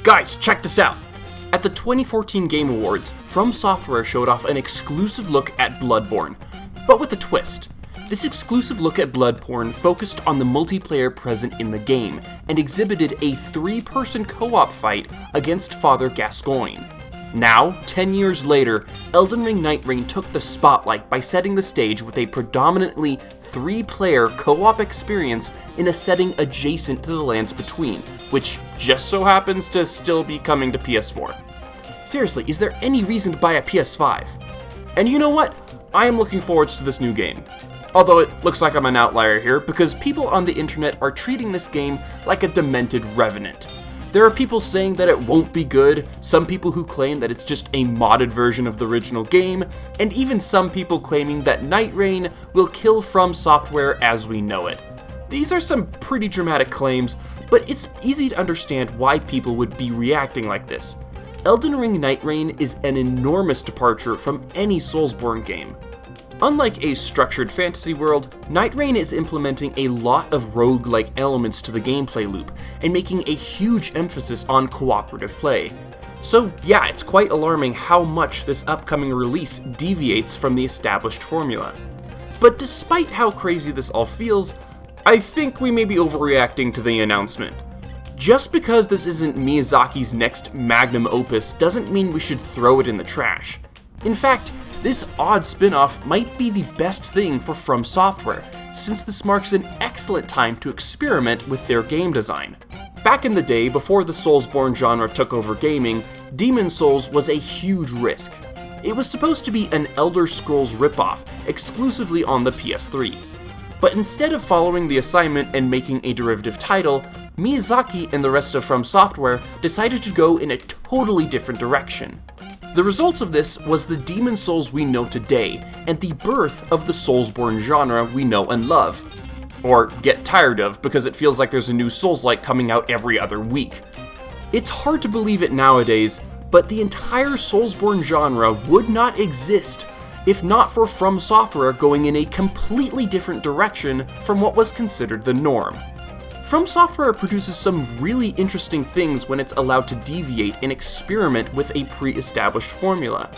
Guys, check this out! At the 2014 Game Awards, From Software showed off an exclusive look at Bloodborne, but with a twist. This exclusive look at Bloodborne focused on the multiplayer present in the game, and exhibited a 3-person co-op fight against Father Gascoigne. Now, 10 years later, Elden Ring Nightreign took the spotlight by setting the stage with a predominantly 3-player co-op experience in a setting adjacent to the Lands Between, which just so happens to still be coming to PS4. Seriously, is there any reason to buy a PS5? And you know what? I am looking forward to this new game. Although it looks like I'm an outlier here, because people on the internet are treating this game like a demented revenant. There are people saying that it won't be good, some people who claim that it's just a modded version of the original game, and even some people claiming that Nightreign will kill From Software as we know it. These are some pretty dramatic claims, but it's easy to understand why people would be reacting like this. Elden Ring Nightreign is an enormous departure from any Soulsborne game. Unlike a structured fantasy world, Nightreign is implementing a lot of roguelike elements to the gameplay loop, and making a huge emphasis on cooperative play. So yeah, it's quite alarming how much this upcoming release deviates from the established formula. But despite how crazy this all feels, I think we may be overreacting to the announcement. Just because this isn't Miyazaki's next magnum opus doesn't mean we should throw it in the trash. In fact, this odd spin-off might be the best thing for From Software, since this marks an excellent time to experiment with their game design. Back in the day, before the Soulsborne genre took over gaming, Demon's Souls was a huge risk. It was supposed to be an Elder Scrolls ripoff, exclusively on the PS3. But instead of following the assignment and making a derivative title, Miyazaki and the rest of From Software decided to go in a totally different direction. The result of this was the Demon's Souls we know today, and the birth of the Soulsborne genre we know and love. Or get tired of, because it feels like there's a new Souls-like coming out every other week. It's hard to believe it nowadays, but the entire Soulsborne genre would not exist if not for From Software going in a completely different direction from what was considered the norm. From Software produces some really interesting things when it's allowed to deviate and experiment with a pre-established formula.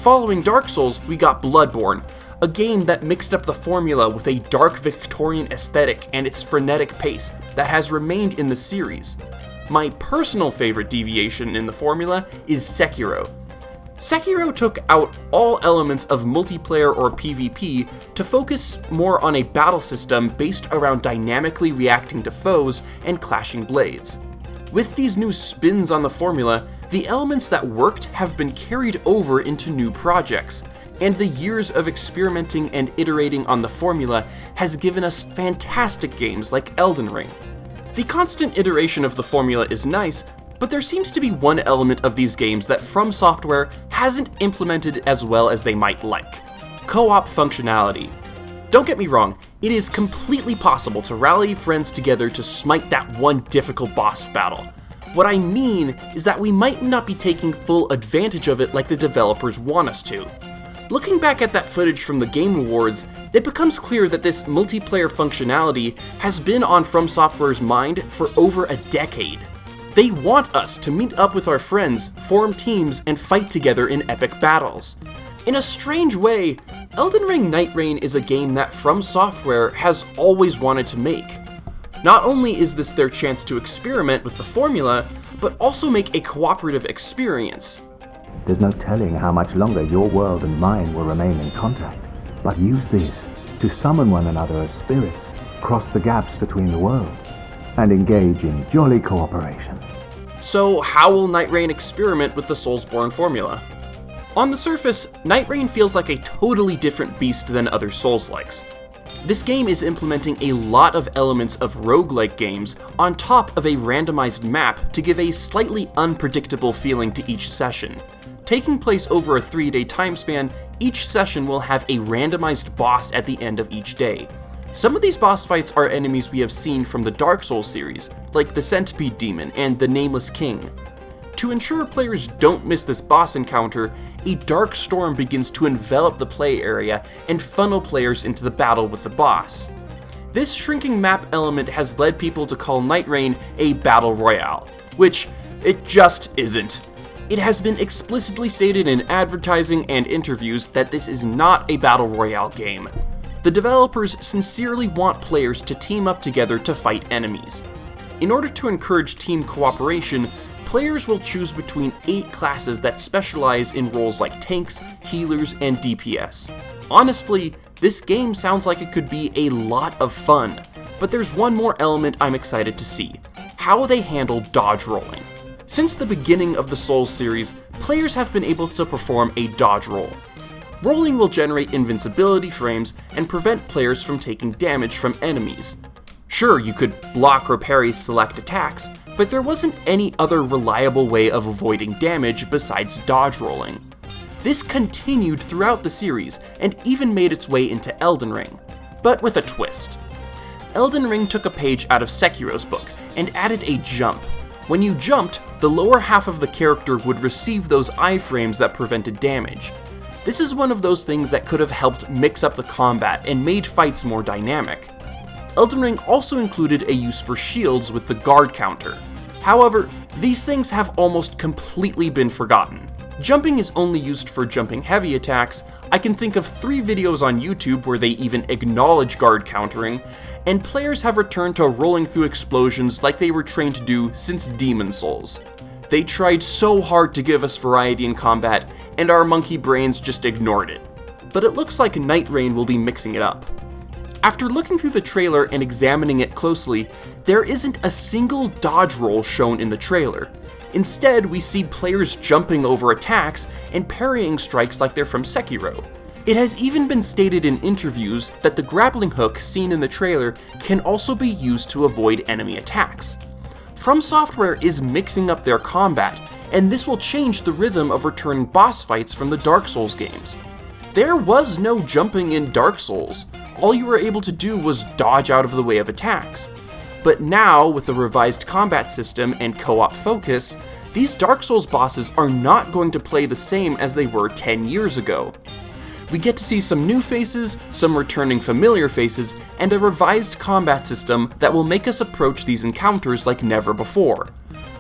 Following Dark Souls, we got Bloodborne, a game that mixed up the formula with a dark Victorian aesthetic and its frenetic pace that has remained in the series. My personal favorite deviation in the formula is Sekiro. Sekiro took out all elements of multiplayer or PvP to focus more on a battle system based around dynamically reacting to foes and clashing blades. With these new spins on the formula, the elements that worked have been carried over into new projects, and the years of experimenting and iterating on the formula has given us fantastic games like Elden Ring. The constant iteration of the formula is nice, but there seems to be one element of these games that From Software hasn't implemented as well as they might like: co-op functionality. Don't get me wrong, it is completely possible to rally friends together to smite that one difficult boss battle. What I mean is that we might not be taking full advantage of it like the developers want us to. Looking back at that footage from the Game Awards, it becomes clear that this multiplayer functionality has been on From Software's mind for over a decade. They want us to meet up with our friends, form teams, and fight together in epic battles. In a strange way, Elden Ring Nightreign is a game that From Software has always wanted to make. Not only is this their chance to experiment with the formula, but also make a cooperative experience. There's no telling how much longer your world and mine will remain in contact, but use this to summon one another as spirits, cross the gaps between the worlds, and engage in jolly cooperation. So how will Nightreign experiment with the Soulsborne formula? On the surface, Nightreign feels like a totally different beast than other Souls-likes. This game is implementing a lot of elements of roguelike games on top of a randomized map to give a slightly unpredictable feeling to each session. Taking place over a 3-day time span, each session will have a randomized boss at the end of each day. Some of these boss fights are enemies we have seen from the Dark Souls series, like the Centipede Demon and the Nameless King. To ensure players don't miss this boss encounter, a dark storm begins to envelop the play area and funnel players into the battle with the boss. This shrinking map element has led people to call Nightreign a battle royale, which It just isn't. It has been explicitly stated in advertising and interviews that this is not a battle royale game. The developers sincerely want players to team up together to fight enemies. In order to encourage team cooperation, players will choose between 8 classes that specialize in roles like tanks, healers, and DPS. Honestly, this game sounds like it could be a lot of fun, but there's one more element I'm excited to see: how they handle dodge rolling. Since the beginning of the Souls series, players have been able to perform a dodge roll. Rolling will generate invincibility frames and prevent players from taking damage from enemies. Sure, you could block or parry select attacks, but there wasn't any other reliable way of avoiding damage besides dodge rolling. This continued throughout the series and even made its way into Elden Ring, but with a twist. Elden Ring took a page out of Sekiro's book and added a jump. When you jumped, the lower half of the character would receive those iframes that prevented damage. This is one of those things that could have helped mix up the combat and made fights more dynamic. Elden Ring also included a use for shields with the guard counter. However, these things have almost completely been forgotten. Jumping is only used for jumping heavy attacks. I can think of 3 videos on YouTube where they even acknowledge guard countering, and players have returned to rolling through explosions like they were trained to do since Demon Souls. They tried so hard to give us variety in combat, and our monkey brains just ignored it. But it looks like Nightreign will be mixing it up. After looking through the trailer and examining it closely, there isn't a single dodge roll shown in the trailer. Instead, we see players jumping over attacks and parrying strikes like they're from Sekiro. It has even been stated in interviews that the grappling hook seen in the trailer can also be used to avoid enemy attacks. From Software is mixing up their combat, and this will change the rhythm of returning boss fights from the Dark Souls games. There was no jumping in Dark Souls. All you were able to do was dodge out of the way of attacks. But now, with the revised combat system and co-op focus, these Dark Souls bosses are not going to play the same as they were 10 years ago. We get to see some new faces, some returning familiar faces, and a revised combat system that will make us approach these encounters like never before.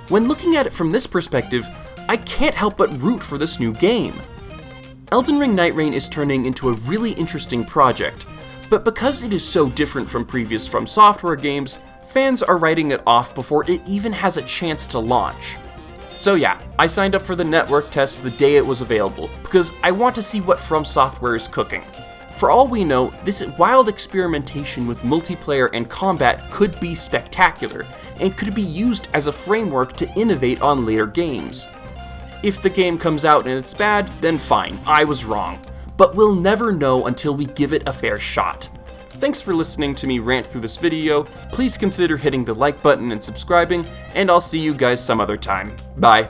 When looking at it from this perspective, I can't help but root for this new game. Elden Ring Nightreign is turning into a really interesting project, but because it is so different from previous From Software games, fans are writing it off before it even has a chance to launch. So yeah, I signed up for the network test the day it was available, because I want to see what From Software is cooking. For all we know, this wild experimentation with multiplayer and combat could be spectacular, and could be used as a framework to innovate on later games. If the game comes out and it's bad, then fine, I was wrong. But we'll never know until we give it a fair shot. Thanks for listening to me rant through this video. Please consider hitting the like button and subscribing, and I'll see you guys some other time. Bye.